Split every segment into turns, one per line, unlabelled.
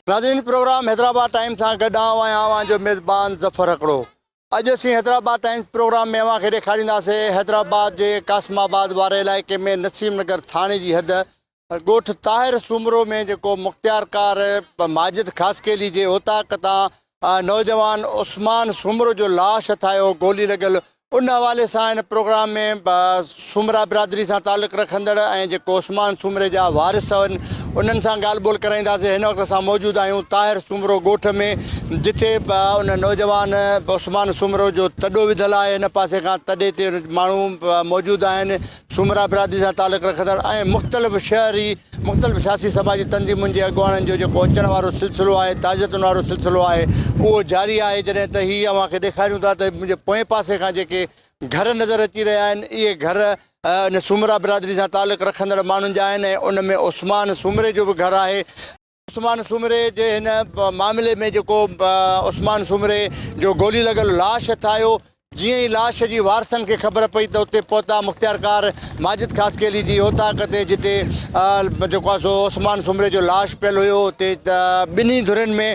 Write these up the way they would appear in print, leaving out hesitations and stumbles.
नाज़रीन programme Hyderabad time सां गॾु आवां जो मेज़बान ज़फ़र हिकिड़ो। अॼु असीं हैदराबाद टाइम्स प्रोग्राम में अव्हांखे ॾेखारींदासीं हैदराबाद जे कासमाबाद वारे इलाइक़े में नसीम नगर थाणे जी हद ॻोठ ताहिर सूमरो में जेको मुख़्तियारकार माजिद ख़ासकेली जे ओताक तां नौजवान उस्मान सूमरो जो लाश हथायो गोली लॻियल, उन हवाले सां हिन प्रोग्राम में सूमरा बिरादरी सां तालुक़ रखंदड़ ऐं जेको उस्मान सूमरे जा वारिस आहिनि उन्हनि सां ॻाल्हि ॿोल कराईंदासीं। हिन वक़्तु असां मौजूदु आहियूं ताहिर सूमरो ॻोठ में, जिथे उन नौजवान उस्मान सूमरो जो तॾो विधल आहे। हिन पासे खां तॾे ते माण्हू मौजूदु आहिनि सूमरा बिरादरी सां तालुक़ रखंदड़ ऐं मुख़्तलिफ़ शहरी मुख़्तलिफ़ सियासी समाजी तंज़ीमुनि जे अॻुवाणनि जो जेको अचण वारो सिलसिलो आहे, ताज़ियतुनि वारो सिलसिलो आहे, उहो जारी आहे। जॾहिं त हीअ अव्हांखे ॾेखारियूं था त मुंहिंजे पोएं पासे खां जेके घर नज़र अची रहिया आहिनि, इहे घर इन सूमरा बिरादरी सां तालुक़ रखंदड़ माण्हुनि जा आहिनि ऐं उन में उस्मान सूमरे जो बि घरु आहे। उस्मान सूमरे जे हिन मामले में जेको उस्मान सूमरे जो गोली लॻल लाश हथायो, जीअं ई लाश जी वारसनि खे ख़बर पई त उते पहुता मुख़्तियारकार माजिद ख़ासकेली जी ओताक ते, जिते जेको आहे सो उस्मान सूमरे जो लाश पियल हुयो। उते ॿिन्ही धुरनि में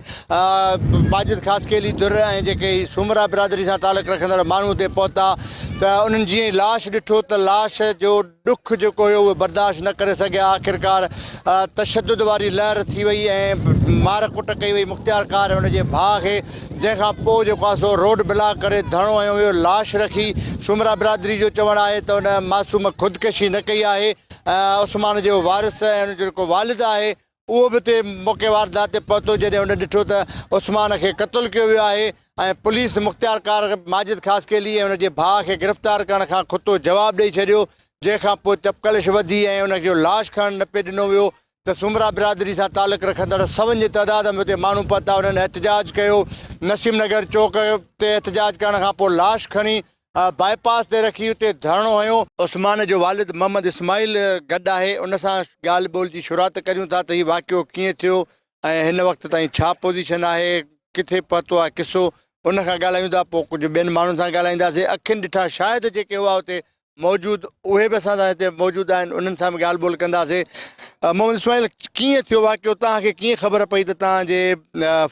माजिद ख़ासकेली धुर ऐं जेके सूमरा बिरादरी सां तालुक़ रखंदड़ माण्हू उते पहुता त उन्हनि जीअं ई लाश ॾिठो त लाश जो ॾुख जेको हुयो उहो बर्दाश्त न करे सघिया। आख़िरकार तशदुद वारी लहर थी वई ऐं मार कुट कई वई मुख़्तियारकार हुनजे भाउ खे, जंहिंखां पोइ जेको आहे सो रोड ब्लॉक करे धरणो हंयो हुयो, लाश रखी। सूमरा बिरादरी जो चवणु आहे त उन मासूम ख़ुदकशी न कई आहे। उस्मान जो वारिस ऐं हुनजो जेको वालिद आहे उहो बि हिते मौक़े वारदात ते पहुतो, जॾहिं हुन ॾिठो त उस्मान खे क़तलु कयो वियो आहे ऐं पुलिस मुख़्तियारकार माजिद ख़ासकेली ऐं हुनजे भाउ खे गिरफ़्तार करण खां खुतो जवाबु ॾेई छॾियो, जंहिंखां पोइ चपकलिश वधी ऐं हुनजो लाश खणणु न पियो ॾिनो वियो। त सूमरा बिरादरी सां तालुक़ रखंदड़ सभनि जी तइदाद में हुते माण्हू पहुता, उन्हनि एहतजाज कयो। नसीम नगर चौक ते एहतजाज करण खां पोइ लाश खणी बाईपास ते रखी उते धरणो हंयो। उस्मान जो वालिद मोहम्मद इस्माइल गॾु आहे, उन सां ॻाल्हि ॿोल जी शुरूआति करियूं था त हीउ वाक़ियो कीअं थियो ऐं हिन वक़्तु ताईं छा पोज़ीशन आहे, किथे पहुतो आहे किसो, उन खां ॻाल्हायूं था। पोइ कुझु ॿियनि माण्हुनि सां ॻाल्हाईंदासीं। अखियुनि ॾिठा शायदि जेके हुआ हुते मौजूदु, उहे बि असां सां हिते मौजूदु आहिनि, उन्हनि सां बि ॻाल्हि ॿोल कंदासीं। मोहम्मद इस्माइल, कीअं थियो वाक़ियो, तव्हांखे कीअं ख़बर पई त तव्हांजे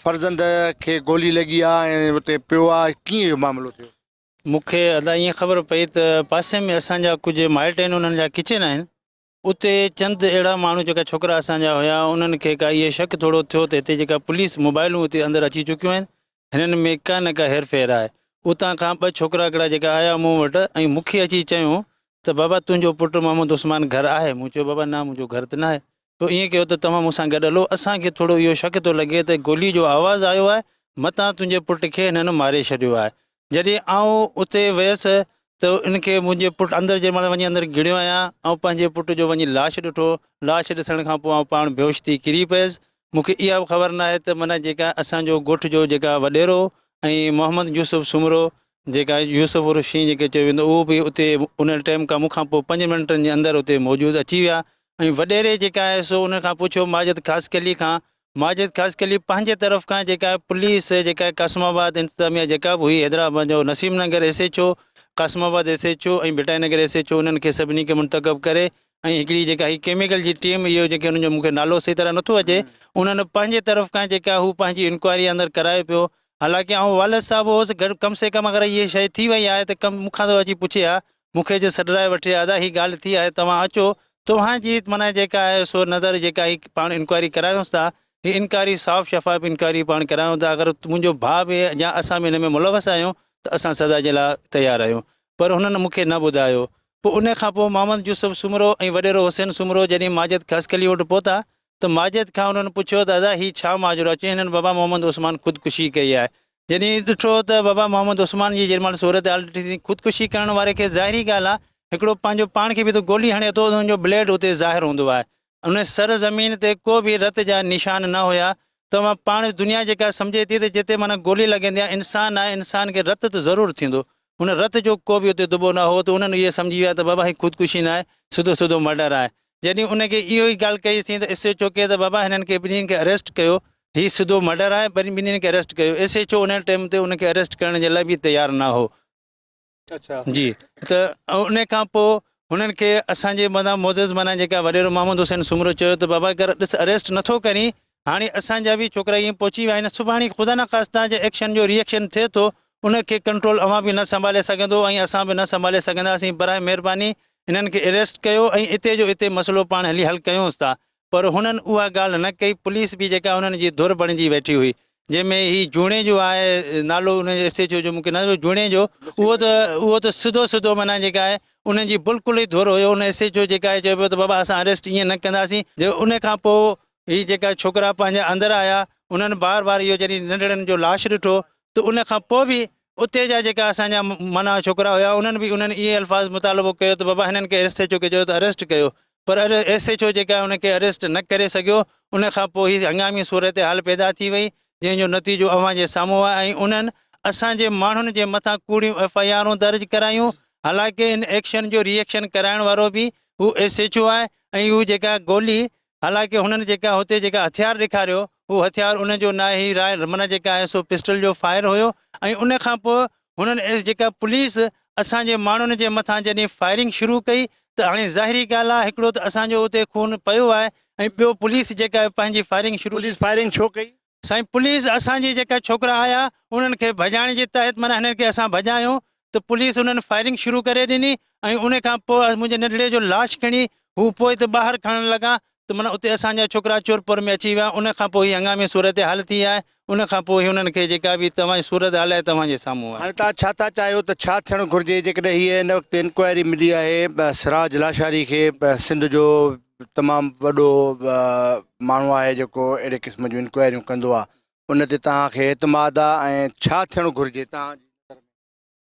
फर्ज़ंद खे गोली लॻी आहे ऐं हुते पियो आहे, कीअं इहो मामिलो थियो?
मूंखे अदा ईअं ख़बर पई त पासे में असांजा कुझु माइट आहिनि, उन्हनि जा किचन आहिनि, उते चंद अहिड़ा माण्हू जेका छोकिरा असांजा हुया, उन्हनि खे का इहे शक थोरो थियो त हिते जेका पुलिस मोबाइलूं हिते अंदरि अची चुकियूं आहिनि, हिननि में का न का हेर फेर आहे। उतां खां ॿ छोकिरा हिकिड़ा जेका आया मूं वटि ऐं मूंखे अची चयूं त बाबा तुंहिंजो पुटु मोहम्मद उस्मान घरु आहे? मूं चयो बाबा न, मुंहिंजो घरु त न आहे। पोइ ईअं कयो त तव्हां मूंसां गॾु हलो, असांखे थोरो इहो शक थो लॻे त गोली जो आवाज़ु आयो आहे, मतां तुंहिंजे पुट खे हिननि मारे छॾियो आहे। जॾहिं आउं उते वियसि त इनखे मुंहिंजे पुटु अंदरि जंहिं महिल वञी अंदरि घिड़ियो आहियां ऐं पंहिंजे पुट जो वञी लाश ॾिठो, लाश ॾिसण खां पोइ आउं पाण बेहोश थी किरी पियुसि। मूंखे इहा बि ख़बर न आहे त माना जेका असांजो ॻोठ जो जेका वॾेरो ऐं मोहम्मद यूसुफ सूमरो, जेका यूसुफ उर्फ़ शींह जेके चयो वेंदो, उहो बि उते उन टाइम खां मूंखां पोइ 5 मिंटनि जे अंदरि उते मौजूदु अची विया। ऐं वॾेरे जेका आहे सो उन खां पुछियो माजिद ख़ासकेली खां, माजिद ख़ासकेली पंहिंजे तरफ़ खां जेका पुलिस जेका कासमाबाद इंतज़ामिया जेका बि हुई, हैदराबाद जो नसीम नगर SHO, कासमाबाद SHO ऐं भिटाई नगर SHO, उन्हनि खे सभिनी खे मुंतक़ब करे ऐं हिकिड़ी जेका ही केमिकल जी टीम, इहो जेके हुनजो मूंखे नालो सही तरह नथो अचे, उन्हनि पंहिंजे तरफ़ खां जेका हू पंहिंजी इंक्वायरी अंदरि कराए पियो। हालांकि आउं वालिद साहिबु हुउसि गॾु, कम से कम अगरि इहे शइ थी वई आहे त मूंखां त अची पुछे हा, मूंखे जे सॾाए वठे अदा हीअ ॻाल्हि थी आहे, तव्हां अचो, तव्हांजी माना जेका आहे सो नज़र जेका ही पाण इंक्वायरी करायूंसि था, हीअ इंक्वायरी साफ़ शफ़ाफ़ इंक्वायरी पाण करायूं था। अगरि मुंहिंजो भाउ बि या असां बि हिन में मुलवस आहियूं त असां सज़ा जे लाइ तयारु आहियूं। पर हुननि मूंखे न ॿुधायो। पोइ उन खां पोइ मोहम्मद यूसुफ सूमरो ऐं वॾेरो हुसैन सूमरो जॾहिं माजिद ख़ासकेली वटि पहुता त माजिद खां उन्हनि पुछियो त दादा हीअ छा माजरो आहे? चई हिननि बाबा मोहम्मद उस्मान ख़ुदकुशी कई आहे। जॾहिं ॾिठो त बाबा मोहम्मद उस्मान जी जेॾी महिल सूरत हाल ॾिठी, ख़ुदकुशी करण वारे खे ज़ाहिरी ॻाल्हि आहे, हिकिड़ो पंहिंजो पाण खे बि त गोली हणे थो, हुनजो ब्लेड उते ज़ाहिर हूंदो आहे, उन सर ज़मीन ते को बि रत जा निशान न हुया। त मां पाण दुनिया जेका सम्झे थी त जिते माना गोली लॻंदी आहे, इंसानु आहे, इंसान खे रत त ज़रूरु थींदो, हुन रत जो को बि उते दुबो न हो। त उन्हनि इहे सम्झी विया त बाबा हीअ ख़ुदकुशी न आहे, सिधो सिधो मर्डर आहे। जॾहिं उनखे इहो ई ॻाल्हि कईसीं त SHO खे त बाबा हिननि खे ॿिन्हिनि खे अरेस्ट कयो, हीअ सिधो मर्डर आहे, वरी ॿिन्हिनि खे अरेस्ट कयो। SHO उन टाइम ते उनखे अरेस्ट करण जे लाइ बि तयारु न हो।
अच्छा
जी। त उन खां पोइ हुननि खे असांजे माना मोज़ज़ माना जेका वॾेरो मोहम्मद हुसैन सूमरो चयो त बाबा अगरि ॾिस अरेस्ट नथो करी, हाणे असांजा बि छोकिरा ईअं पहुची विया आहिनि सुभाणे ख़ुदा न ख़ास्ता जे एक्शन जो रिएक्शन थिए थो उनखे कंट्रोल अवां बि न संभाले सघंदो ऐं असां बि न संभाले सघंदासीं बराए महिरबानी हिननि खे अरेस्ट कयो ऐं इते जो इते मसइलो पाण हल कयूंसि था पर हुननि उहा ॻाल्हि न कई पुलिस बि जेका हुननि जी धुर बणिजी वेठी हुई जंहिंमें ही जूणे जो आहे नालो हुन जो SHO जो मूंखे नालो जूणे जो उहो त सिधो सिधो माना जेका आहे उन्हनि जी बिल्कुलु ई धुर हुयो उन SHO जेका आहे चए पियो त बाबा असां अरेस्ट ईअं न कंदासीं जो उन खां पोइ ही जेका छोकिरा पंहिंजे अंदरि आया उन्हनि बार बार इहो जॾहिं नंढड़नि जो लाश ॾिठो त उन खां पोइ बि उते जा जेका असांजा माना छोकिरा हुया उन्हनि बि उन्हनि इहे अल्फाज़ मुतालबो कयो त बाबा हिननि खे SHO खे चयो त अरेस्ट कयो पर SHO जेका आहे उनखे अरेस्ट न करे सघियो उन खां पोइ ही हंगामी सूरत हाल पैदा थी वई जंहिंजो नतीजो अव्हां जे साम्हूं आहे ऐं उन्हनि असांजे माण्हुनि जे मथां कूड़ियूं FIR दर्ज करायूं हालांकि इन एक्शन जो रिएक्शन कराइण वारो बि हू SHO आहे ऐं हू जेका गोली हालांकि हुननि जेका हुते जेका हथियार ॾेखारियो उहो हथियार उनजो न ई माना जेका आहे सो पिस्टल जो फायर हुयो ऐं उन खां पोइ हुननि जेका पुलिस असांजे माण्हुनि जे मथां जॾहिं फायरिंग शुरू कई त हाणे ज़ाहिरी ॻाल्हि आहे हिकिड़ो त असांजो उते खून पियो आहे ऐं ॿियो पुलिस जेका आहे पंहिंजी फायरिंग शुरू
पुलिस फायरिंग छो कई?
साईं पुलिस असांजी जेका छोकिरा आया उन्हनि खे भॼाइण जे तहत माना हिननि खे असां भॼायूं त पुलिस उन्हनि फायरिंग शुरू करे ॾिनी ऐं उन खां पोइ मुंहिंजे नंढड़े जो लाश खणी हू पोइ त ॿाहिरि खणणु लॻा त माना उते असांजा छोकिरा चोरपुर में अची विया उन खां पोइ हंगामी सूरत हाल थी आहे उन खां पोइ हुननि खे जेका बि तव्हांजी सूरत हाल आहे तव्हांजे साम्हूं आहे।
हाणे तव्हां छा था चाहियो त छा थियणु घुरिजे जेकॾहिं हीअ हिन वक़्तु इंक्वायरी मिली आहे सिराज लाशारी खे सिंध जो तमामु वॾो माण्हू आहे जेको अहिड़े क़िस्म जूं इंक्वायरियूं कंदो आहे उन ते तव्हांखे एतमाद आहे ऐं छा थियणु घुरिजे तव्हां?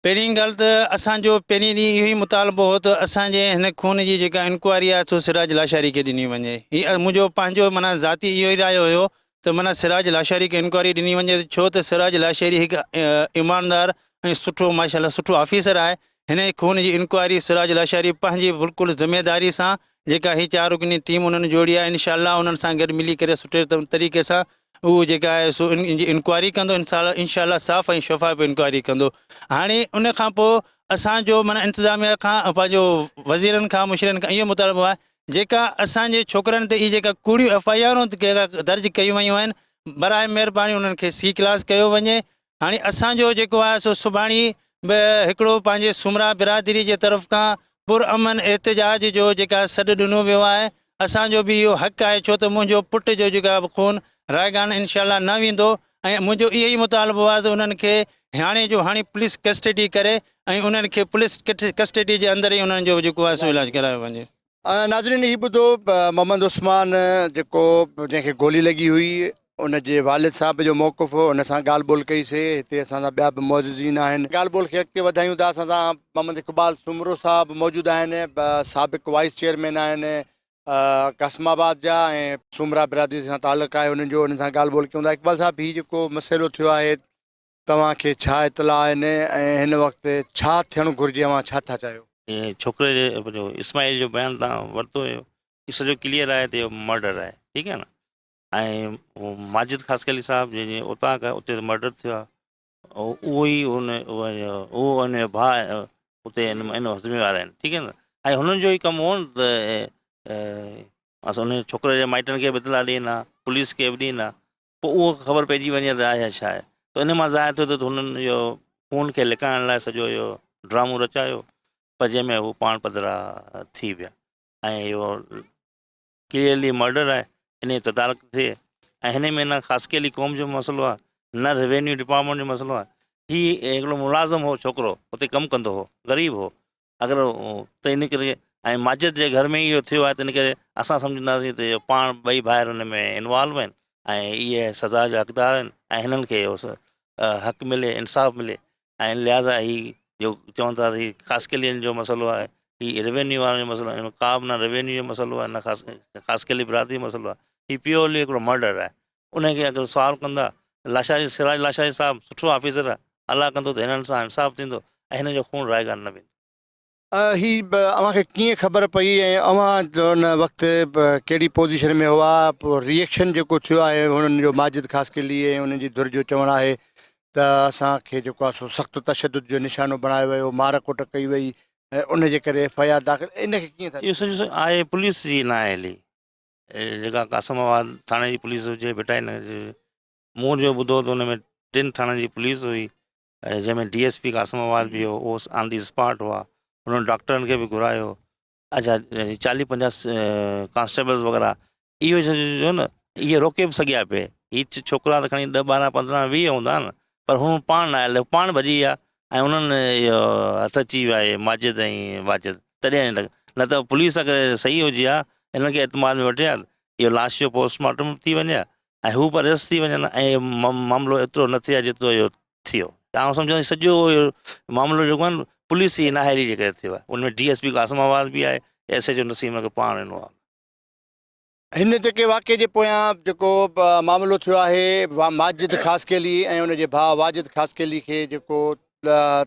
पहिरीं ॻाल्हि त असांजो पहिरीं ॾींहुं इहो ई मुतालबो हो त असांजे हिन खून जी जेका इंक्वायरी आहे सो सिराज लाशारी खे ॾिनी वञे हीअ मुंहिंजो पंहिंजो माना ज़ाती इहो ई रायो हुयो त माना सिराज लाशारी खे इंक्वायरी ॾिनी वञे छो त सिराज लाशारी हिकु ईमानदार ऐं सुठो माशाल्लाह सुठो ऑफिसर आहे हिन खून जी इंक्वायरी सिराज लाशारी पंहिंजी बिल्कुलु ज़िमेदारी सां जेका ही 4 रुकनी टीम उन्हनि जोड़ी आहे इनशाला उन्हनि सां गॾु मिली करे सुठे तरीक़े सां उहो जेका आहे सो इंक्वायरी कंदो इनशाला साफ़ ऐं शफ़ाफ़ इंक्वायरी कंदो। हाणे उन खां पोइ असांजो माना इंतिज़ामिया खां पंहिंजो वज़ीरनि खां मुशिरनि खां इहो मुतालबो आहे जेका असांजे छोकिरनि ते इहे जेका कूड़ियूं FIR दर्ज कयूं वयूं आहिनि बराए महिरबानी उन्हनि खे C क्लास कयो वञे। हाणे असांजो जेको आहे सो सुभाणे बि हिकिड़ो पंहिंजे सुमरा बिरादरी जे तरफ़ खां पुरअमन एहतजाज जो जेका सॾु ॾिनो वियो आहे असांजो बि इहो हक़ु आहे छो त मुंहिंजो पुटु जो जेका खून रायगान इनशाला न वेंदो ऐं मुंहिंजो इहो ई मुतालबो आहे त उन्हनि खे हाणे पुलिस कस्टडी करे ऐं उन्हनि खे पुलिस कस्टडी जे अंदरि ई उन्हनि जो जेको आहे सो इलाजु करायो वञे।
नाज़रीन ही ॿुधो मोहम्मद उस्मान जेको जंहिंखे गोली लॻी हुई उनजे वालिद साहब जो मौक़ुफ़ हो उन सां ॻाल्हि ॿोल कईसीं हिते असांजा ॿिया बि मौजूदीन आहिनि ॻाल्हि ॿोल खे अॻिते वधायूं था असां सां मोहम्मद इक़बाल सुमरो साहब मौजूदु आहिनि साबिक़ वाइस चेयरमैन आहिनि कासमाबाद जा ऐं सुमरा बिरादरी सां तालुक़ु आहे उन्हनि जो उन्हनि सां ॻाल्हि ॿोल कयूं था। इक़बाल साहब हीउ जेको मसइलो थियो आहे तव्हांखे छा इतला आहिनि ऐं हिन वक़्तु छा थियणु घुरिजे तव्हां छा था चाहियो?
छोकिरे जो इस्माइल जो बयानु तव्हां वरितो हुयो इहो सॼो क्लियर आहे त इहो मर्डर आहे ठीकु आहे न ऐं माजिद ख़ासकली साहिबु जंहिंजे उतां खां उते मर्डर थियो आहे उहो ई उहो हुन जो भाउ उते इन ज़िम्मेवार आहिनि ठीकु आहे न ऐं हुननि जो ई कमु हो न त असां उन छोकिरे जे माइटनि खे बि इतला ॾियनि पुलिस खे बि ॾियनि पोइ उहो ख़बर पइजी वञे त आहे छा आहे त इन मां ज़ाहिर थियो त हुननि इहो खून खे लिकाइण लाइ सॼो इहो ड्रामो रचायो पर जंहिंमें हू पाण पधरा थी विया ऐं इहो क्लियरली मर्डर आहे इन जी तदारक थिए ऐं हिन में न ख़ासि क़ौम जो मसइलो आहे न रेवेन्यू डिपार्टमेंट जो मसइलो आहे हीउ हिकिड़ो मुलाज़िम हो छोकिरो हुते कमु कंदो हो ग़रीब हो अगरि त इन करे ऐं माजिद जे घर में इहो थियो आहे त इन करे असां सम्झंदासीं त पाण ॿई भाइर हुन में इन्वॉल्व आहिनि ऐं इहे सज़ा जा हक़दार आहिनि ऐं हिननि खे इहो हक़ु मिले इंसाफ़ मिले ऐं लिहाज़ा हीउ जो चवनि था ख़ासि जो मसइलो आहे हीउ रेवेन्यू वारनि जो मसइलो आहे हिन में का बि न रेवेन्यू जो मसइलो आहे न ख़ासि बिरादरी जो मसइलो आहे हीउ प्योरली हिकिड़ो मर्डर आहे उनखे अगरि सवाल कंदा लाशारी सिराज लाशारी साहिबु सुठो ऑफिसर आहे अलाह कंदो त हिननि सां इंसाफ़ थींदो ऐं हिन जो खून रायगान न वेंदो।
ही अव्हांखे कीअं ख़बर पई ऐं अव्हां हुन वक़्तु कहिड़ी पोज़ीशन में हुआ पोइ रिएक्शन जेको थियो आहे हुननि जो माजिद ख़ासि ऐं हुननि जी धुर जो चवणु आहे त असांखे जेको आहे सो सख़्तु तशदुद जो निशानो बणायो वियो मार कुट कई वई ऐं उनजे करे FIR दाख़िल इनखे कीअं था
इहो सॼो आहे पुलिस जी न आहे हली जेका कासमाबाद थाणे जी पुलिस हुजे भिटाईनगर जी, मूं जो ॿुधो त हुन में 3 थाणनि जी पुलिस हुई, जंहिंमें DSP कासमाबाद बि हो, उहो ऑन दी स्पॉट हुआ। हुननि डॉक्टरनि खे बि घुरायो। अच्छा 40-50 कांस्टेबल्स वग़ैरह, इहो जो न इहे रोके बि सघिया पिए। हीअ छोकिरा त खणी 10, 12, 15, 20 हूंदा न, पर हू पाण न आयल, पाण भॼी विया ऐं उन्हनि इहो हथ अची विया इहे माजिद ऐं वाजिद। तॾहिं न त पुलिस अगरि सही हुजे हा, हिन खे एतमाद में वठे हा, इहो लाश जो पोस्टमार्टम थी वञे हा ऐं हू पर अरेस्ट थी वञनि ऐं मामिलो एतिरो न थिए जेतिरो इहो थियो। तव्हां सम्झो सॼो इहो मामिलो जेको आहे न पुलिस जी नाहेरी जे करे थियो आहे। उनमें DSP कासमाबाद बि आहे, SHO नसीम पाण ॾिनो आहे।
हिन जेके वाक़े जे पोयां जेको मामिलो थियो आहे माजिद ख़ासकेली ऐं उनजे भाउ वाजिद ख़ासकेली खे जेको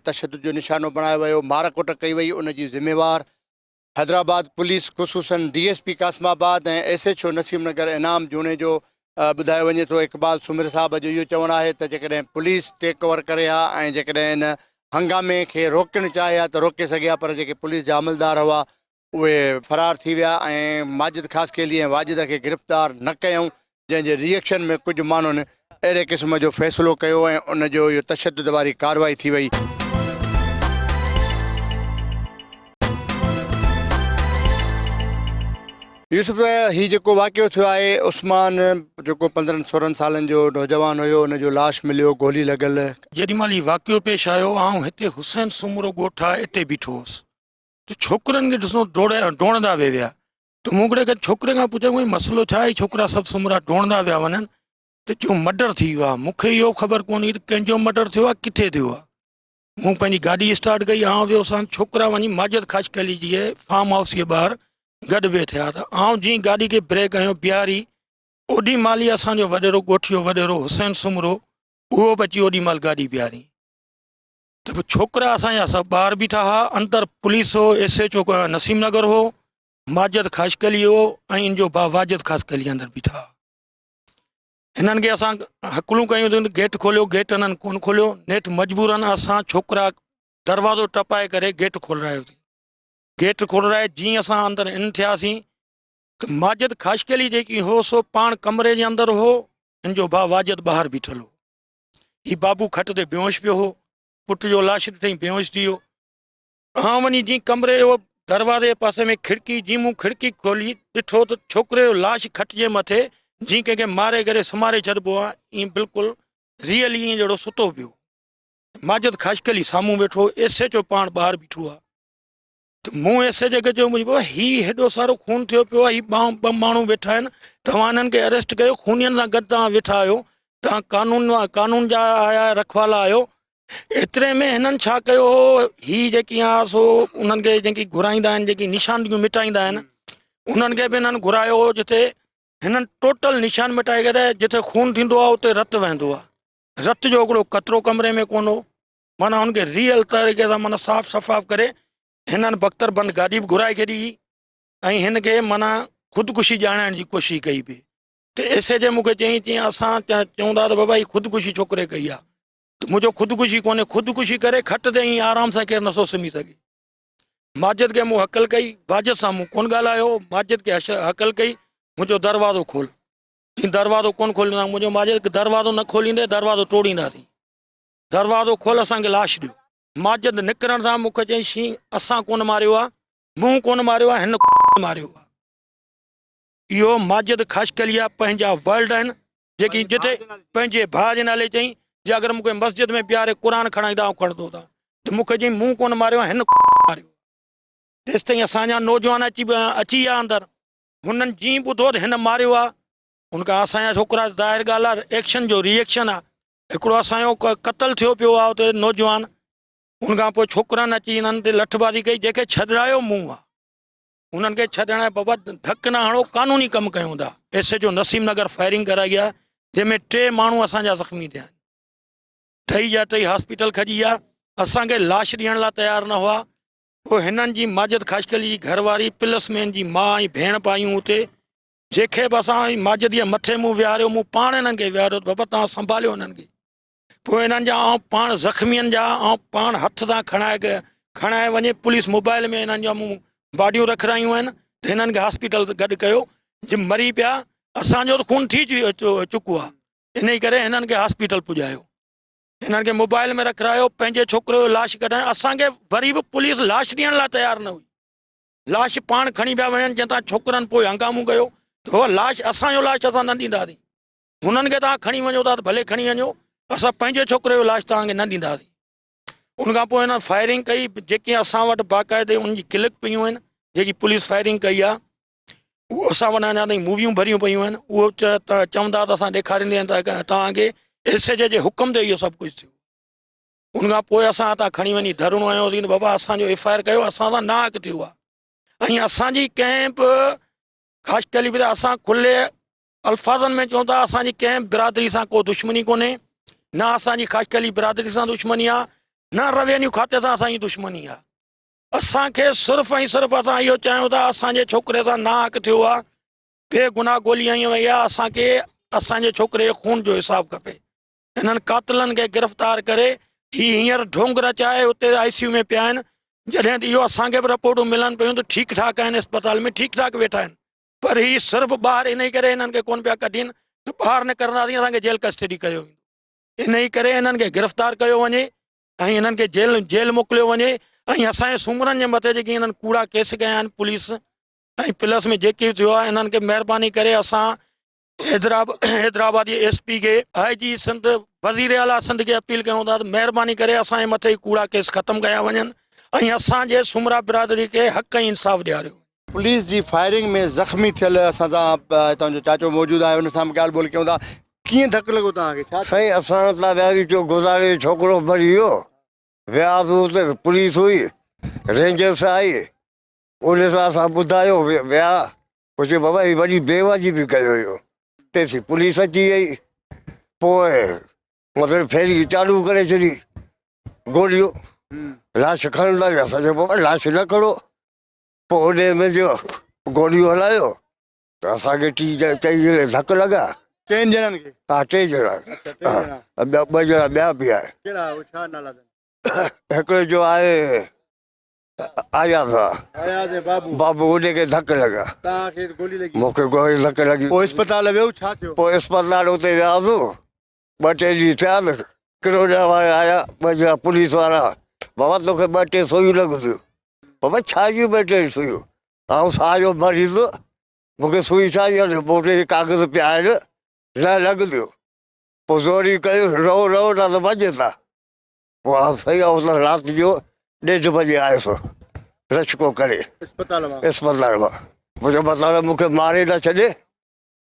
तशदुद जो निशानो बणायो वियो, मारकुट कई वई, उनजी ज़िम्मेवार हैदराबाद पुलिस ख़ुसूसन DSP कासमाबाद ऐं SHO नसीम नगर इनाम जूने जो ॿुधायो वञे थो। इक़बाल सुमिर साहब जो इहो चवणु आहे त जेकॾहिं पुलिस टेक ओवर करे हा ऐं जेकॾहिं इन हंगामे खे रोकणु चाहे हा त रोके सघे हा, पर जेके पुलिस जा अमलदार हुआ उहे फरार थी विया ऐं माजिद ख़ासकेली ऐं वाजिद खे गिरफ़्तार न कयऊं, जंहिंजे रिएक्शन में कुझु माण्हुनि अहिड़े क़िस्म जो फ़ैसिलो कयो ऐं उनजो इहो तशदुद वारी कार्रवाई थी वई। यूसुफ, हीउ जेको वाक़ियो थियो आहे, उस्मान जेको 15-16 सालनि जो नौजवान हुयो, उनजो लाश मिलियो गोली लॻल।
जेॾीमहिल हीउ वाक़ियो पेश आयो, आउं हिते हुसैन सुमरो ॻोठ आहे, हिते बीठो हुउसि त छोकिरनि खे ॾिसो डोड़ंदा वेही विया। त मूं हिकिड़े छोकिरे खां पुछियो भई मसइलो छा आहे? छोकिरा सभु सुमरा डोड़ंदा विया वञनि त जो मर्डर थी वियो आहे। मूंखे इहो ख़बर कोन हुई त कंहिंजो मर्डर थियो आहे, किथे थियो आहे। मूं पंहिंजी गाॾी स्टार्ट कई, आउं वियोसां। छोकिरा वञी माजिद ख़ासकेली जी फार्म हाउस जे ॿाहिरि गॾु वेठा त आउं जीअं गाॾी खे ब्रेक हयो बीहारी, ओॾी महिल ई असांजो वॾेरो ॻोठियो वॾेरो हुसैन सुमरो उहो बि अची ओॾी महिल गाॾी बीहारी। त छोकिरा असांजा सभु ॿाहिरि बीठा हुआ, अंदरि पुलिस हो, SHO नसीम नगर हो, माजिद ख़ासकेली हो ऐं इन जो भाउ वाजिद ख़ासकेली अंदरि बीठा हुआ। हिननि खे असां हकलूं कयूं त गेट खोलियो, गेट हिननि कोन खोलियो। नेठि मजबूरन असां छोकिरा दरवाज़ो टपाए करे गेट खोलायोसीं। गेट खोलाए जीअं असां अंदरि इन थियासीं त माजिद ख़ासकेली जेकी हो सो पाण कमरे जे अंदरि हो, हिन जो भाउ वाजिद ॿाहिरि बीठल हो। हीउ बाबू खट ते बेहोश पियो हो, पुट जो लाश ॾिठईं बेहोश थी वियो। आउं वञी जीअं कमरे जो दरवाज़े जे पासे में खिड़की, जीअं मूं खिड़की खोली ॾिठो त छोकिरे जो लाश खट जे मथे जीअं कंहिंखे मारे करे समारे छॾिबो आहे, ईअं बिल्कुलु रियल ईअं जहिड़ो सुतो पियो। माजिद ख़ासकेली साम्हूं वेठो, SHO पाण ॿाहिरि बीठो आहे। त मूं SHO खे चयो, मुंहिंजो हीउ हेॾो सारो खून थियो पियो आहे, हीउ 2 माण्हू वेठा आहिनि, तव्हां हिननि खे अरेस्ट कयो, खूनियुनि सां गॾु तव्हां वेठा आहियो, तव्हां कानून जा आया रखवाला आहियो। एतिरे में हिननि छा कयो, हीअ जेकी आहे सो उन्हनि खे जेकी घुराईंदा आहिनि, जेकी निशानियूं मिटाईंदा आहिनि, उन्हनि खे बि हिननि घुरायो हो, जिथे हिननि टोटल निशान मिटाए करे जिथे खून थींदो आहे उते रतु वहंदो आहे। रत जो हिकिड़ो कतिरो कमरे में कोन हो, माना हुनखे रियल तरीक़े सां माना साफ़ शफ़ाफ़ करे हिननि बख़्तरबंद गाॾी बि घुराए छॾी ऐं हिन खे माना ख़ुदकुशी ॼाणाइण जी कोशिशि कई पई। त SHO मूंखे चई तीअं असां चवंदा त बाबा हीअ ख़ुदकुशी छोकिरे कई आहे। त मुंहिंजो ख़ुदकुशी कोन्हे, ख़ुदकुशी करे खट ते ईअं आराम सां केरु नथो सुम्ही सघे। माजिद खे मूं हकल कई, वाजिद सां मूं कोन ॻाल्हायो। माजिद खे हकल कई, मुंहिंजो दरवाज़ो खोल। जीअं दरवाज़ो कोन खोलींदा, मुंहिंजो माजिद दरवाज़ो न खोलींदे दरवाज़ो तोड़ींदासीं। दरवाज़ो खोल, असांखे लाश ॾियो। माजिद निकिरण सां मूंखे चई, शी असां कोन मारियो आहे, मूं कोन मारियो आहे, हिन मारियो आहे। इहो माजिद ख़ासकेली आहे, पंहिंजा वर्ड आहिनि जेकी जिथे पंहिंजे भाउ जे नाले चई, जे अगरि मूंखे मस्जिद में बीहारे क़ुर खणाईंदा ऐं खणंदो था त मूंखे चई मूं कोन मारियो आहे, हिन मारियो। तेसि ताईं असांजा नौजवान अची विया अंदरि। हुननि जीअं ॿुधो त हिन मारियो आहे, हुनखां असांजा छोकिरा ज़ाहिर ॻाल्हि आहे एक्शन जो रिएक्शन आहे। हिकिड़ो असांजो क़तल थियो पियो आहे उते नौजवान, हुनखां पोइ छोकिरनि अची हिननि ते लठबाज़ी कई। जंहिंखे छॾायो मूं आहे, उन्हनि खे छॾण बाबा धक न हणो, कानूनी कमु कयूं था। SHO नसीम नगर फायरिंग कराई आहे, जंहिंमें 3 माण्हू असांजा ज़ख़्मी थिया आहिनि। 2 जा 2 हॉस्पिटल खॼी आहे। असांखे लाश ॾियण लाइ तयारु न हुआ। पोइ हिननि जी माजिद ख़ासकेली जी घरवारी प्लस में जी माउ ऐं भेण पायूं हुते, जंहिंखे बि असां माजिद जे मथे मूं विहारियो, मूं पाण हिननि खे विहारियो, बाबा तव्हां संभालियो हिननि खे। पोइ हिननि जा पाण ज़ख़्मियुनि जा पाण हथ सां खणाए वञे। पुलिस मोबाइल में हिननि जा मूं बॉडियूं रखायूं आहिनि त हिननि खे हॉस्पिटल गॾु कयो। जे मरी पिया असांजो त खून थी चुको आहे इन करे हिननि खे हॉस्पिटल पुॼायो हिननि खे मोबाइल में रखायो पंहिंजे छोकिरे जो लाश कढायो असांखे वरी बि पुलिस लाश ॾियण लाइ तयारु न हुई लाश पाण खणी पिया वञनि जंहिं छोकिरनि पोइ हंगामो कयो त उहो लाश असांजो लाश असां न ॾींदासीं हुननि खे तव्हां खणी वञो था त भले खणी वञो असां पंहिंजे छोकिरे जो लाश तव्हांखे न ॾींदासीं उनखां पोइ हिन फायरिंग कई जेकी असां वटि बाक़ाइदे उनजी क्लिक पियूं आहिनि जेकी पुलिस फायरिंग कई आहे उहो असां वटि अञा ताईं मूवियूं भरियूं पियूं आहिनि उहो चवंदा त असां ॾेखारींदा आहिनि त तव्हांखे एसएच जे हुकुम ते इहो सभु कुझु थियो उनखां पोइ असां हितां खणी वञी धरणो आयोसीं त बाबा असांजो एफआईआर कयो असां सां नाहक थियो आहे ऐं असांजी कंहिं बि ख़ासि कली बि असां खुले अल्फाज़नि में चऊं था असांजी कंहिं बिरादरी सां को दुश्मनी कोन्हे न असांजी ख़ासि कली बिरादरी सां दुश्मनी आहे न रेवेन्यू खाते सां असांजी दुश्मनी आहे असांखे सिर्फ़ु ऐं सिर्फ़ु असां इहो चाहियूं था असांजे छोकिरे सां नाहक थियो आहे बेगुनाह गोली हई वई आहे असांखे असांजे छोकिरे जे खून जो हिसाबु खपे हिननि कातिलनि खे गिरफ़्तार करे हींअर ढोंग रचाए उते ICU में पिया आहिनि जॾहिं इहो असांखे बि रिपोर्टूं मिलनि पियूं त ठीकु ठाक आहिनि अस्पताल में ठीकु ठाक वेठा आहिनि पर हीअ सिर्फ़ु ॿाहिरि इन करे हिननि खे कोन पिया कढीनि त ॿाहिरि न करंदासीं असांखे जेल कस्टडी कयो वेंदो इन ई करे हिननि खे गिरफ़्तार कयो वञे ऐं हिननि खे जेल मोकिलियो वञे ऐं असांजे सूमरनि जे मथे जेके हिननि कूड़ा केस कया आहिनि पुलिस ऐं प्लस में जेके थियो आहे हिननि खे महिरबानी करे असां हैदराबाद जे SP खे IG सिंध वज़ीर आला सिंध खे अपील कयूं था त महिरबानी करे असांजे मथे कूड़ा केस ख़तमु कया वञनि ऐं असांजे सुमरा बिरादरी खे हक़ ऐं इंसाफ़ ॾियारियो
पुलिस जी फायरिंग में ज़ख़्मी थियल असां सां हितां जो चाचो मौजूदु आहे हुन सां बि ॻाल्हि ॿोल कयूं था कीअं धकु लॻो तव्हांखे छा
साईं असां त वियासीं जो गुज़ारे छोकिरो मरी वियो वियासीं हुते पुलिस हुई रेंजर्स आई उन सां असां ॿुधायो विया कुझु बाबा हीअ वॾी बेवाजी बि कयो हुयो तेसीं पुलिस अची वई पोइ मतिलबु फेरी चालू करे छॾी गोलियूं लाश खणंदा विया असां चयो बाबा लाश न खणो पोइ उन में जो गोलियूं हलायो त असांखे चई धकु लॻा
चइनि ॼणनि खे
हा 3 ॼणा ॿ ॼणा ॿिया बि आहे
कहिड़ा छा नाला अथनि
हिकिड़ो जो आहे आयाज़
आयाज़ बाबू
बाबू उन खे धकु लॻा
तव्हांखे गोली लॻी
मूंखे गोली धकु लॻी
पोइ अस्पताल वियो छा थियो
पोइ अस्पताल उते वियासीं 2-3 ॾींहं थिया त किरोड़ा वारा आया 2 ॼणा पुलिस वारा बाबा तोखे 2-3 सुयूं लॻंदियूं बाबा छा जूं 2-3 सुयूं ऐं साह जो मरीज़ मूंखे सुई छा मोटे कागज़ पिया आहिनि न लॻंदियूं पोइ ज़ोरी कयो रहो न त भॼे था पोइ सही आहे राति जो 1:30 बजे आयुसि रशको करे
अस्पताल मां
मुंहिंजो मतिलबु मूंखे मारे न छॾे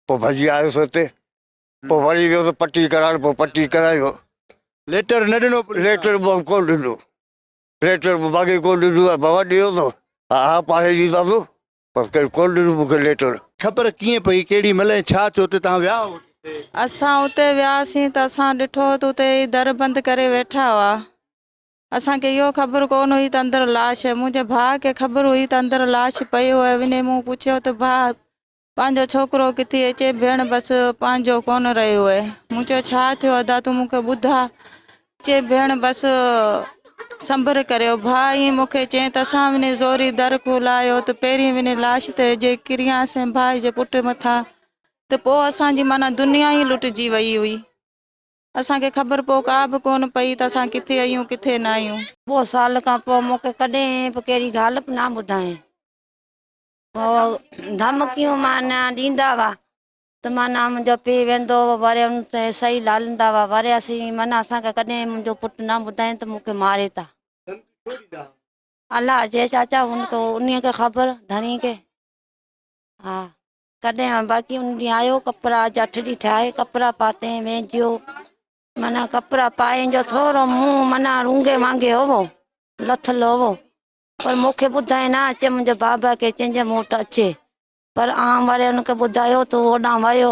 पोइ भॼी आयुसि हिते पोइ वरी वियो त पटी कराइण पोइ पटी करायो
लेटर न ॾिनो
लेटर कोन ॾिनो लेटर बाक़ी कोन ॾिनो आहे बाबा ॾियो थो हा पाणे ॾींदासीं पर कोन ॾिनो मूंखे लेटर
ख़बर कीअं पई केॾी महिल छा थियो हुते तव्हां विया हुओ
असां उते वियासीं त असां ॾिठो त उते दर बंदि करे वेठा हुआ असांखे इहो ख़बर कोन हुई त अंदरि लाश आहे मुंहिंजे भाउ खे ख़बर हुई त अंदरि लाश पियो आहे विने मूं पुछियो त भाउ पंहिंजो छोकिरो किथे अचे भेण बसि पंहिंजो कोन रहियो आहे मूं चयो छा थियो अदा तूं मूंखे ॿुधा चए भेण बसि संभर करियो भाउ ईअं मूंखे चई त असां वञी ज़ोरी दर खोलायो त पहिरीं वञी लाश ते जे किरियासीं भाउ जे पुट मथां त पोइ असांजी माना दुनिया ई लुटिजी वई हुई असांखे ख़बर पोइ का बि कोन पई त असां किथे आहियूं किथे न आहियूं
2 साल खां पोइ मूंखे कॾहिं बि कहिड़ी ॻाल्हि बि न ॿुधाए पोइ धमकियूं माना ॾींदा हुआ त माना मुंहिंजो पीउ वेंदो वरी उन ते सही लालंदा हुआ वरी असीं माना असांखे कॾहिं मुंहिंजो पुटु न ॿुधाए त मूंखे मारे था अलाह जे चाचा उनखे उन खे ख़बर धणी खे हा कॾहिं बाक़ी उन ॾींहुं आयो कपिड़ा 8 ॾींहं ठाहे कपिड़ा पाते वेझियो माना कपिड़ा पाए जो थोरो मुंहुं माना रूंगे वांगे होवो लथल होवो पर मूंखे ॿुधाए न अचे मुंहिंजे बाबा खे चइजे मूं वटि अचे पर आउं वरी हुनखे ॿुधायो त होॾां वियो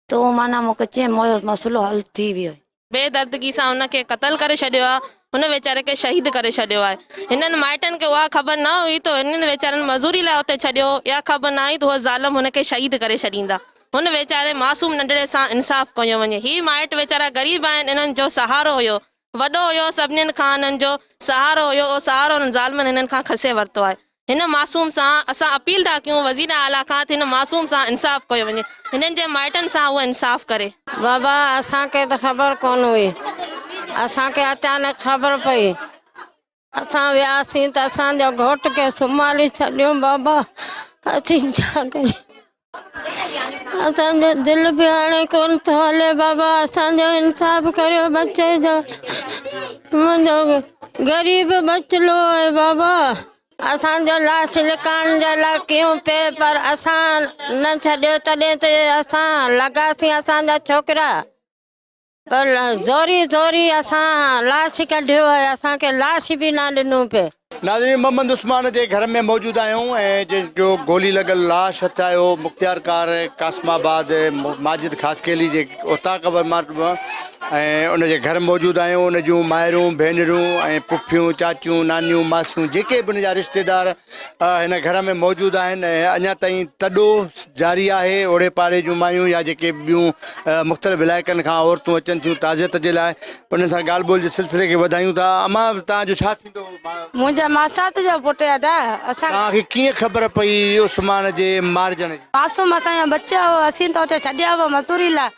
त उहो माना मूंखे चए मुंहिंजो मसइलो हल थी वियो
बेदर्दगी सां हुनखे क़तल करे छॾियो आहे हुन वीचारे खे शहीद करे छॾियो आहे हिननि माइटनि खे उहा ख़बर न हुई त हिननि वीचारनि मज़ूरी लाइ उते छॾियो या ख़बर न हुई त उहा ज़ालम हुनखे शहीद करे छॾींदा हुन वीचारे मासूम नंढड़े सां इंसाफ़ कयो वञे हीअ माइट वीचारा ग़रीब आहिनि इन्हनि जो सहारो हुयो वॾो हुयो सभिनीनि खां हिननि जो सहारो हुयो उहो सहारो हुननि ज़ालमनि हिननि खां खसे वरितो आहे हिन मासूम सां असां अपील था कयूं वज़ीर आला खां त हिन मासूम सां इंसाफ़ कयो वञे, हिननि जे माइटनि सां उहो इंसाफ़ करे।
बाबा असांखे त ख़बर कोन हुई, असांखे अचानक ख़बर पई, असां वियासीं त असांजो घोट खे सुम्हारे छॾियो। बाबा असीं छा कयूं, असांजो दिलि बि हाणे कोन थो हले। बाबा असांजो इंसाफ़ करियो बचे जो, मुंहिंजो ग़रीब बचलो आहे। बाबा असांजो लाश लिकाइण जे लाइ कयूं पिए, पर असां न छॾियो, तॾहिं त असां लॻासीं असांजा छोकिरा, पर ज़ोरी ज़ोरी असां लाश कढियो आहे, असांखे लाश बि न ॾिनो पिए।
नाज़रीन, मोहम्मद उस्मान जे घर में मौजूदु आहियूं ऐं जो गोली लॻल लाश हथ आयो मुख़्तियार कार कासमाबाद माजिद ख़ासकेली जे उतां ख़बर मां ऐं उनजे घर मौजूदु आहियूं। उन जूं माइरूं भेनरूं ऐं पुफियूं चाचियूं नानियूं मासूं जेके बि उनजा रिश्तेदार हिन घर में मौजूदु आहिनि ऐं अञा ताईं तॾो जारी आहे। ओड़े पाड़े जूं मायूं या जेके ॿियूं मुख़्तलिफ़ इलाइक़नि खां औरतूं अचनि थियूं ताज़ियत जे लाइ, उन्हनि सां ॻाल्हि ॿोल जे सिलसिले खे वधायूं था। अमा तव्हांजो छा थींदो?
मुंहिंजा मासात जो पुटु आहे दादा। असां
तव्हांखे कीअं ख़बर पई उस्मान जे मारजण जी?
मासूम असांजा बच्चा हुआ, असीं त हुते छॾिया हुआ मज़दूरी लाइ,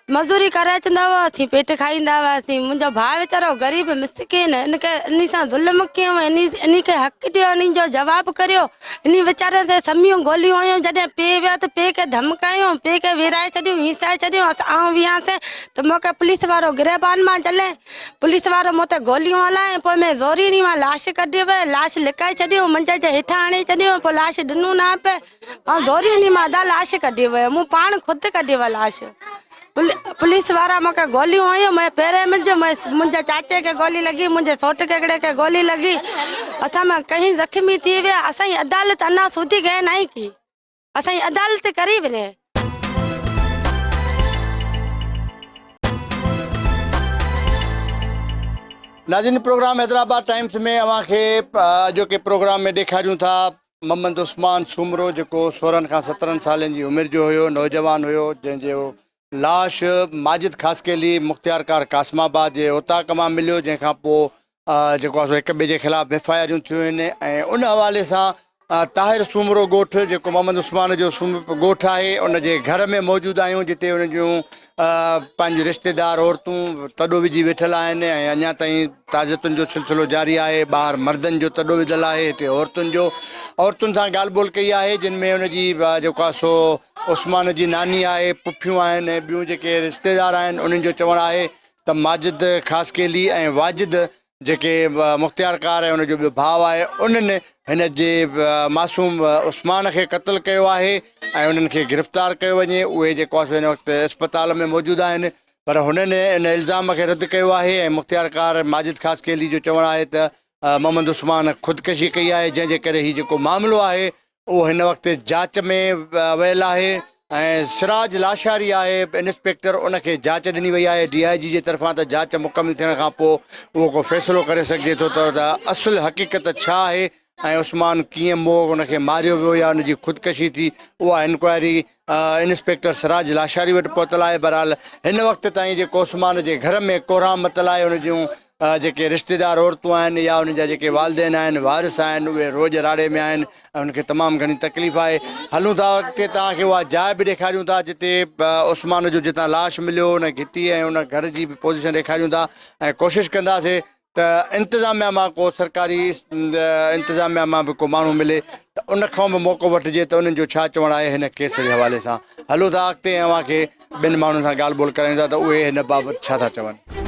मज़दूरी करे अचंदा हुआसीं, पेट खाईंदा हुआसीं। मुंहिंजो भाउ वीचारो ग़रीब मिसकिन, इनखे इन सां ज़ुल्म कयूं, इन खे हक़ ॾियो, इन जो जवाबु करियो। इन वीचारे ते समियूं गोलियूं हुयूं, जॾहिं पीउ वियो त पीउ खे धमकायूं, पीउ खे विराए छॾियूं, हिसाए छॾियूं। असां वियासीं त मूंखे पुलिस वारो गिरबान मां चले, पुलिस वारो मूं ते गोलियूं हलाए, पोइ मैं ज़ोरी नी मां लाश कढी वई, लाश लिकाए छॾियो, मंझि जे हेठां आणे छॾियो, पोइ लाश ॾिनो न पिए, ऐं ज़ोरी नी मां लाश कढी वई, मूं पाण ख़ुदि कढी वई लाश। पुलिस वारा मूंखे गोलियूं हयूं, मैं पहिरें मुंहिंजे चाचे खे गोली लॻी, मुंहिंजे सौट केकड़े खे गोली लॻी, असां मां कहीं ज़ख़्मी थी विया। असांजी अदालत अञा સુધી गए नहीं की, असांजी अदालत करी वञे।
नाज़रीन, प्रोग्राम हैदराबाद टाइम्स में अव्हांखे अॼोके प्रोग्राम में ॾेखारियूं था मोहम्मद उस्मान सूमरो, जेको 16 खां 17 सालनि जी उमिरि जो हुयो, नौजवान हुयो, जंहिंजो लाश माजिद ख़ासकेली मुख़्तियार कार कासमाबाद जे उताक मां मिलियो, जंहिंखां पोइ जेको आहे हिक ॿिए जे ख़िलाफ़ु FIR थियूं आहिनि। ऐं उन हवाले सां ताहिर सूमरो ॻोठु, जेको मोहम्मद उस्मान जो ॻोठु आहे, उनजे घर में मौजूदु आहियूं, जिते उन जूं पंहिंजूं रिश्तेदार औरतूं तॾो विझी वेठल आहिनि ऐं अञा ताईं ताज़ियतुनि जो सिलसिलो जारी आहे। ॿाहिरि मर्दनि जो तॾो विधल आहे, हिते औरतुनि सां ॻाल्हि ॿोल कई आहे, जिन में उनजी जेको आहे सो उस्मान जी नानी आहे, पुफियूं आहिनि ऐं ॿियूं जेके रिश्तेदार आहिनि, उन्हनि जो चवणु आहे त माजिद ख़ासकेली ऐं वाजिद जेके मुख़्तियार कार ऐं उनजो ॿियो भाउ आहे, उन्हनि हिन जे मासूम उस्मान खे क़त्लु कयो आहे ऐं उन्हनि खे गिरफ़्तार कयो वञे। उहे जेको आहे हिन वक़्तु अस्पताल में मौजूदु आहिनि, पर हुननि इन इल्ज़ाम खे रद्द कयो आहे ऐं मुख़्तियार कार माजिद ख़ासकेली जो चवणु आहे त मोहम्मद उस्मान ख़ुदकशी कई आहे, जंहिंजे करे हीउ जेको मामिलो आहे उहो हिन वक़्तु जांच में वियल आहे। ऐं सिराज लाशारी आहे इंस्पेक्टर, उनखे जांच ॾिनी वई आहे DIG जे तरफ़ां त जांच मुकमिल थियण खां पोइ उहो को फ़ैसिलो करे सघिजे थो त असुलु हक़ीक़त छा आहे ऐं उस्मान कीअं उनखे मारियो वियो या उनजी ख़ुदकशी थी, उहा इंक्वायरी इंस्पेक्टर सिराज लाशारी वटि पहुतल आहे। बहरहाल हिन वक़्त ताईं जेको उस्मान जे घर में कोराम मतल आहे, उन जूं जेके रिश्तेदार औरतूं आहिनि या उनजा जेके वालदेन आहिनि, वारिस आहिनि, उहे रोज़ राड़े में आहिनि ऐं उनखे तमामु घणी तकलीफ़ आहे। हलूं था अॻिते, तव्हांखे उहा जाइ बि ॾेखारियूं था जिते उस्मान जो जितां लाश मिलियो, उन घिटी ऐं उन घर जी बि पोज़ीशन ॾेखारियूं था ऐं कोशिशि कंदासीं त इंतिज़ामिया मां को सरकारी इंतिज़ामिया मां बि को माण्हू मिले त उन खां बि मौक़ो वठिजे त उन्हनि जो छा चवणु आहे हिन केस जे हवाले सां। हलो था अॻिते, अव्हांखे ॿिनि माण्हुनि सां ॻाल्हि ॿोल करायूं था त उहे हिन बाबति छा था चवनि।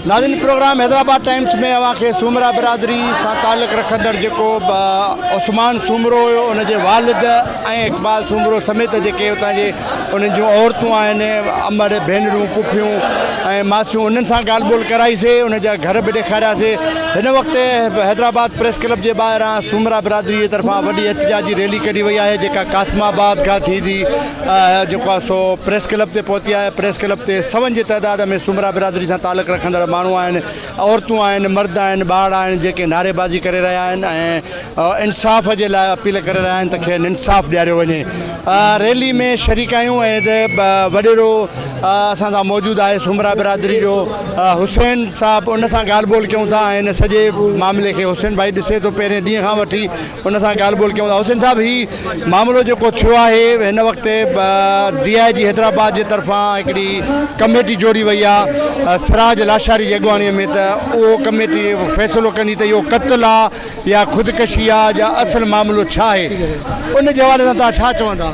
नाज़रीन, प्रोग्राम हैदराबाद टाइम्स में अव्हांखे सूमरा बिरादरी सां तालुक़ु रखंदड़ जेको उस्मान सूमरो हुयो, उनजे वालिद ऐं इक़बाल सूमरो समेत जेके हुतां जे उन्हनि जूं औरतूं आहिनि, अमर भेनरूं पुफियूं ऐं मासियूं, उन्हनि सां ॻाल्हि ॿोल कराईसीं, उनजा घर बि ॾेखारियासीं। हिन वक़्तु हैदराबाद प्रेस क्लब जे ॿाहिरां सूमरा बिरादरी जे तरफ़ां वॾी एहतिजाजी रैली कढी वई आहे, जेका कासमाबाद खां थींदी जेको आहे सो प्रेस क्लब ते पहुती आहे। प्रेस क्लब ते 100 जी तइदाद में सूमरा बिरादरी सां तालुक़ु रखंदड़ माण्हू आहिनि, औरतूं आहिनि, मर्द आहिनि, ॿार आहिनि जेके नारेबाज़ी करे रहिया आहिनि ऐं इंसाफ़ जे लाइ अपील करे रहिया आहिनि त खेनि इंसाफ़ ॾियारियो वञे। रैली में शरीक आहियूं ऐं वॾेरो असां सां मौजूदु आहे सुमरा बिरादरी जो हुसैन साहिबु, उन सां ॻाल्हि ॿोल कयूं था ऐं हिन सॼे मामले खे हुसैन भाई ॾिसे थो पहिरें ॾींहं खां वठी, उन सां ॻाल्हि ॿोल कयूं था। हुसैन साहिबु, हीउ मामिलो जेको थियो आहे हिन वक़्तु DIG हैदराबाद जे तरफ़ां हिकिड़ी कमेटी जोड़ी वई आहे सिराज लाशारी जी अॻुवाणीअ में, त उहो कमेटी फ़ैसिलो कंदी त इहो क़त्ल आहे या ख़ुदकशी आहे या असुलु मामिलो छा आहे, उन जे हवाले सां तव्हां छा चवंदा?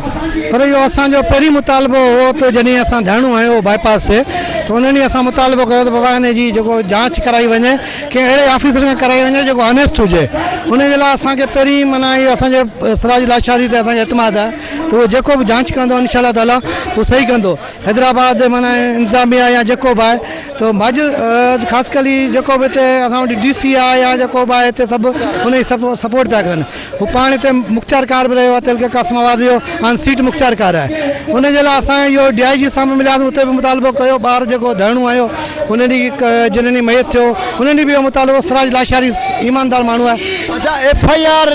सर, इहो असांजो पहिरीं मुतालबो हो त जॾहिं असां धरणो आयो बाईपास ते, त उन ॾींहुं असां मुतालबो कयो त बाबा हिन जी जेको जांच कराई वञे, कंहिं अहिड़े ऑफिसर खां कराई वञे जेको ऑनेस्ट हुजे। उन जे लाइ असांखे पहिरीं माना इहो असांजे सिराज लाशारी ते असांखे एतमाद आहे त उहो जेको बि जांच कंदो इंशाअल्लाह ताला उहो सही कंदो। हैदराबाद माना इंतिज़ामिया या जेको बि आहे त माजिद ख़ासि करे जेको बि हिते असां वटि DC आहे या जेको बि आहे हिते सभु हुन जी सपोर्ट पिया कनि। हू पाण हिते मुख़्तियारकार बि रहियो आहे, तिलक कासमाबाद जो हाणे सीट मुख़्तियारकार आहे। उन जे लाइ असां इहो DIG सां बि मिलियासीं, उते बि मुतालबो कयो। ॿार जेको धरणो आयो उन ॾींहुं जिन ॾींहुं मयत थियो उन ॾींहुं बि इहो मुतालबो, सिराज लाशारी ईमानदार माण्हू आहे।
अच्छा, FIR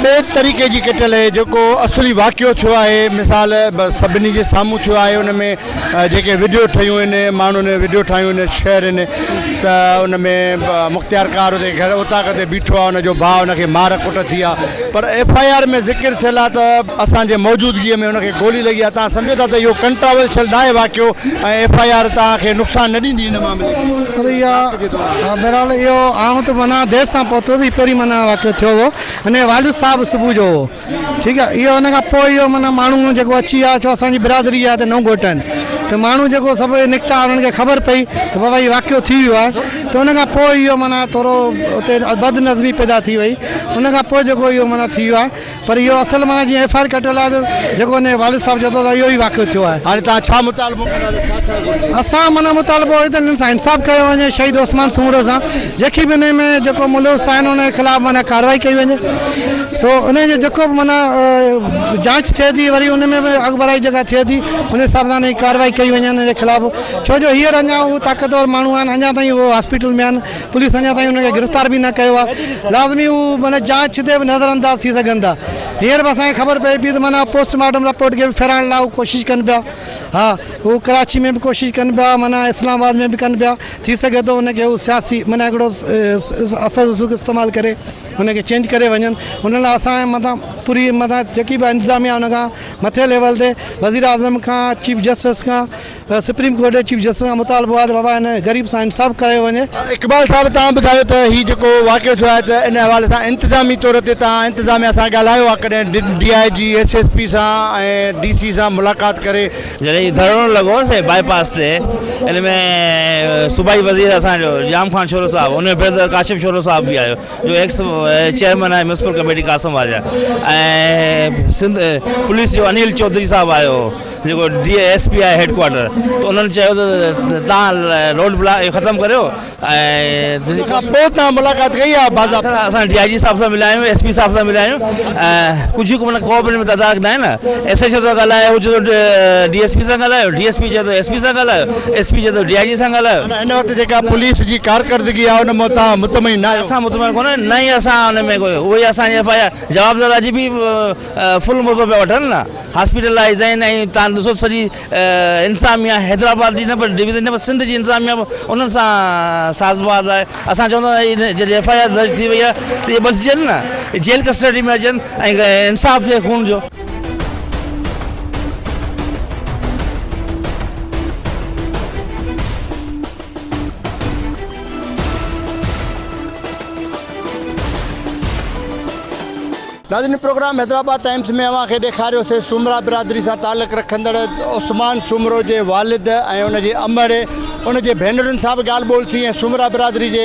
ॿिए तरीक़े जी कटियल आहे, जेको असली वाक़ियो थियो आहे, मिसाल सभिनी जे साम्हूं थियो आहे, उन में जेके वीडियो ठहियूं आहिनि, माण्हुनि वीडियो ठाहियूं आहिनि, शेयर आहिनि, त उन में मुख़्तियारकार उते घर उतां किथे बीठो आहे, उनजो भाउ उनखे मार कुट थी आहे, पर FIR में ज़िक्र थियल आहे त असांजे मौजूदगीअ में उनखे गोली लॻी आहे। तव्हां सम्झो था त इहो कंट्रोवर्शियल न आहे वाक़ियो ऐं FIR तव्हांखे नुक़सानु न ॾींदी हिन मामले में?
सर, बहरहाल इहो आऊं त माना देरि सां पहुतो पहिरीं माना वाक़ियो थियो हो, अने वालिद साहिबु सुबुह जो हो, ठीकु आहे। इहो हुन खां पोइ इहो माना माण्हू जेको अची आहे, छो असांजी बिरादरी आहे त नओं घोट आहिनि, त माण्हू जेको सभु निकिता उन्हनि खे ख़बर पई त बाबा हीउ वाक़ियो थी वियो आहे, त उन खां पोइ इहो माना थोरो उते बदनज़मी पैदा थी वई, उन खां पोइ जेको इहो माना थी वियो आहे। पर इहो असुलु माना जीअं FIR कटियल आहे त जेको हुन वालिद साहिबु चयो त इहो ई वाक़ियो थियो आहे।
हाणे तव्हां छा मुतालबो कंदा?
असां माना मुतालबो आहे त हिननि सां इंसाफ़ कयो वञे, शहीद उस्मान सूमरो सां, जेकी बि हिन में जेको मुलविस आहिनि उन जे ख़िलाफ़ु माना कार्रवाई कई वञे। सो उन जो जेको बि माना जांच थिए थी, वरी उन में बि अॻुभराई जेका थिए थी उन हिसाब सां कार्रवाई कई वञे हुन जे ख़िलाफ़ु, छो जो हींअर अञा उहे ताक़तवर माण्हू आहिनि, अञा ताईं उहो हॉस्पिटल में आहिनि, पुलिस अञा ताईं उनखे गिरफ़्तार बि न कयो आहे। लाज़मी हू माना जांच ते बि नज़रअंदाज़ थी सघनि था। हींअर बि असांखे ख़बर पए पई त माना पोस्टमार्टम रिपोर्ट खे बि फेराइण लाइ उहे कोशिशि कनि पिया। हा, हू कराची में बि कोशिशि कनि पिया, माना इस्लामाबाद में बि कनि पिया। थी सघे थो उनखे हू सियासी माना हिकिड़ो असर इस्तेमालु करे हुनखे चेंज करे वञनि। हुन लाइ असां मथां पूरी मथां जेकी बि इंतिज़ामिया उन खां मथे लेवल ते वज़ीर आज़म खां, चीफ जस्टिस खां, सुप्रीम कोर्ट जे चीफ जस्टिस खां मुतालबो आहे त बाबा हिन ग़रीब सां इंसाफ़ कयो वञे।
इक़बाल साहिबु, तव्हां ॿुधायो त हीउ जेको वाक़ियो थियो आहे त इन हवाले सां इंतिज़ामी तौर ते तव्हां इंतिज़ामिया सां ॻाल्हायो आहे कॾहिं DIG SSP सां ऐं DC सां मुलाक़ात करे?
जॾहिं धरणो लॻो से बाईपास ते, इन में सूबाई वज़ीर असांजो जाम ख़ान शोरो साहिबु, उन ब्रदर काशिम शोरो साहिबु बि आयो, जो एक्स चेयरमैन आहे म्यूनसिपल कमेटी कासमाबाद जा, ऐं सिंध पुलिस जो अनिल चौधरी साहिबु आयो, जेको DSP आहे हेडक्वार्टर। त उन्हनि चयो त तव्हां रोड ब्लॉक ख़तमु करियो ऐं
पोइ तव्हां मुलाक़ात कई आहे?
असां DIG साहिब सां मिलिया आहियूं, SP साहिब सां मिलिया आहियूं, कुझु माना कोऑपरेट में तदाद न आहे न। SHO सां ॻाल्हायो, हू चयो DSP सां ॻाल्हायो, DSP चयो त SP सां ॻाल्हायो, SP चयो त DIG सां ॻाल्हायो।
हिन वक़्तु जेका पुलिस जी कारकर्दगी आहे उन मां तव्हां मुतमइन न आहियो?
असां मुतमइन कोन्हे, न ई असां हुन में कोई उहो ई असांजी FIR जवाबदार अॼु बि फुल मौज़ो पिया वठनि न। हॉस्पिटलाइज़ आहिनि ऐं तव्हां ॾिसो सॼी इंतिज़ामिया हैदराबाद जी न पर डिवीज़न न पर सिंध जी इंतिज़ामिया उन्हनि सां साज़बाज़ आहे। असां चवंदा आहियूं जॾहिं FIR दर्ज थी वई आहे त इहे बचिजनि न, जेल कस्टडी में अचनि ऐं इंसाफ़ थिए खून जो।
नाज़रीन, प्रोग्राम हैदराबाद टाइम्स में अवांखे ॾेखारियोसीं सुमरा बिरादरी सां तालुक़ रखंदड़ उस्मान सूमरो जे वालिद ऐं उनजे अमर, उनजे भेनरुनि सां बि ॻाल्हि ॿोल थी ऐं सुमरा बिरादरी जे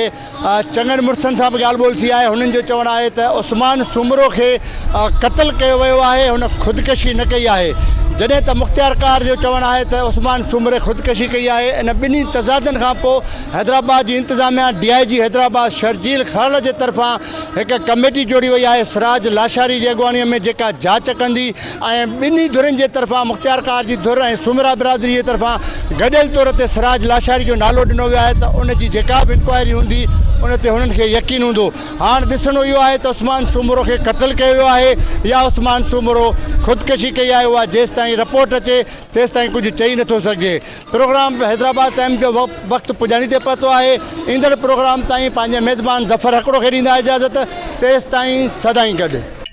चङनि मुड़ुसनि सां बि ॻाल्हि ॿोल थी आहे। हुननि जो चवणु आहे त उस्मान सूमरो खे क़त्ल कयो वियो आहे, हुन ख़ुदकशी न कई आहे। जॾहिं त मुख़्तियार कार जो चवणु आहे त उस्मान सूमरे ख़ुदकशी कई आहे। इन ॿिन्ही तज़ादनि खां पोइ हैदराबाद जी इंतिज़ामिया DIG हैदराबाद शर्जील खान जे तरफ़ां हिकु कमेटी जोड़ी वई आहे सिराज लाशारी जी अॻुवाणीअ में, जेका जांच कंदी ऐं ॿिन्ही धुरनि जे तरफ़ां मुख़्तियार कार जी धुर ऐं सूमरा बिरादरी जे तरफ़ां गॾियल तौर ते सिराज लाशारी जो नालो ॾिनो वियो आहे त उन जी जेका बि इंक्वायरी हूंदी उन ते हुननि खे यकीन हूंदो। हाणे ॾिसणो इहो आहे त उस्मान सूमरो खे क़तलु कयो वियो आहे या उस्मान सूमरो ख़ुदकशी कई आहे। उहा जेसि ताईं रिपोर्ट अचे तेसि ताईं कुझु चई नथो सघे। प्रोग्राम हैदराबाद टाइम जो वक़्तु पुॼाणी ते पहुतो आहे। ईंदड़ प्रोग्राम ताईं पंहिंजे मेज़बान ज़फ़र हिकिड़ो खे ॾींदा इजाज़त। तेसि ताईं सदाईं गॾु।